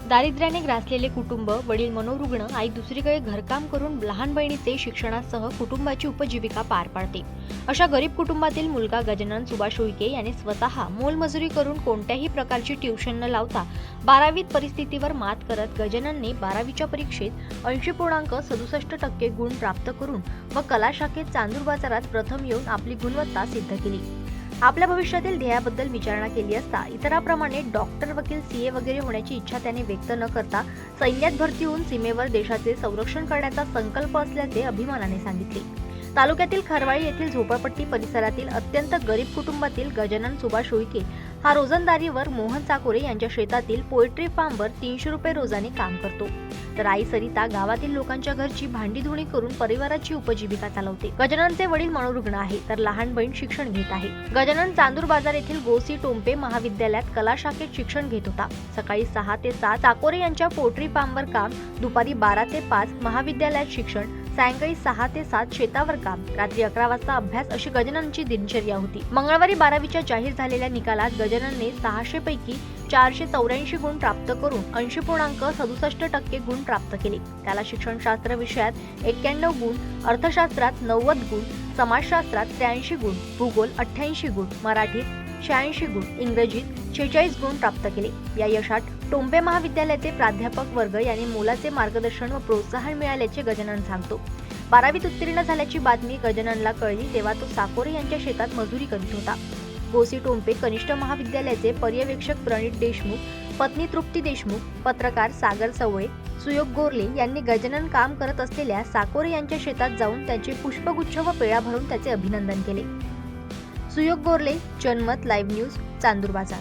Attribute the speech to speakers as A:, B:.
A: दारिद्र्याने ग्रासलेले कुटुंब, वडील मनोरुग्ण, आई दुसरीकडे घरकाम करून लहान बहिणीचे शिक्षणासह कुटुंबाची उपजीविका पार पाडते. अशा गरीब कुटुंबातील मुलगा गजानन सुभाष उईके यांनी स्वतः मोलमजुरी करून कोणत्याही प्रकारची ट्युशन न लावता 12वीत परिस्थितीवर मात करत गजाननने 12वीच्या परीक्षेत 80.67% गुण प्राप्त करून व कला शाखेत चांदूर बाजारात प्रथम येऊन आपली गुणवत्ता सिद्ध केली. आपल्या भविष्यातील ध्येयाबद्दल विचारणा केली असता इतरांप्रमाणे डॉक्टर, वकील, सीए वगैरे होण्याची इच्छा त्याने व्यक्त न करता सैन्यात भरती होऊन सीमेवर देशाचे संरक्षण करण्याचा संकल्प असल्याचे अभिमानाने सांगितले. तालुक्यातील खरवाळी येथील झोपडपट्टी परिसरातील अत्यंत गरीब कुटुंबातील गजानन सुभाष उईके हा रोजंदारीवर मोहन चाकोरे यांच्या शेतातील पोएट्री फार्मवर 300 रुपये रोजाने काम करतो. तर आई सरिता गावातील लोकांच्या घरची भांडी धुणी करून परिवाराची उपजीविका चालवते. गजाननचे वडील मनोरुग्ण आहे तर लहान बहीण शिक्षण घेत आहे. गजानन चांदूर बाजार येथील गोसी टोंपे महाविद्यालयात कला शाखेत शिक्षण घेत होता. सकाळी 6 ते 7 चाकोरे यांच्या पोएट्री फार्मवर काम, दुपारी 12 ते 5 महाविद्यालयात शिक्षण, सायंकाळी 6 ते 7 शेतावर काम, रात्री 11 वाजता अभ्यास अशी गजाननची दिनचर्या होती. मंगळवारी 12वीच्या जाहीर झालेल्या निकालात गजाननने 600 पैकी 484 गुण प्राप्त करून 80.67% गुण प्राप्त केले. त्याला शिक्षणशास्त्र विषयात 91 गुण, अर्थशास्त्रात 90 गुण, समाजशास्त्रात 83 गुण, भूगोल 88 गुण, मराठीत 86 गुण, इंग्रजीत 46 गुण प्राप्त केले. या यशात टोंबे महाविद्यालयाचे प्राध्यापक वर्ग यांनी मोलाचे मार्गदर्शन व प्रोत्साहन मिळाल्याचे गजानन सांगतो. 12वीत उत्तीर्ण झाल्याची बातमी गजाननला कळली तेव्हा तो साकोरे यांच्या शेतात मजुरी करीत होता. गोसी टोंपे कनिष्ठ महाविद्यालयाचे पर्यवेक्षक प्रणित देशमुख, पत्नी तृप्ती देशमुख, पत्रकार सागर सवळे, सुयोग गोरले यांनी गजानन काम करत असलेल्या साकोरे यांच्या शेतात जाऊन त्यांचे पुष्पगुच्छ व पेळा भरून त्याचे अभिनंदन केले. सुयोग गोरले, जनमत लाईव्ह न्यूज, चांदूर बाजार.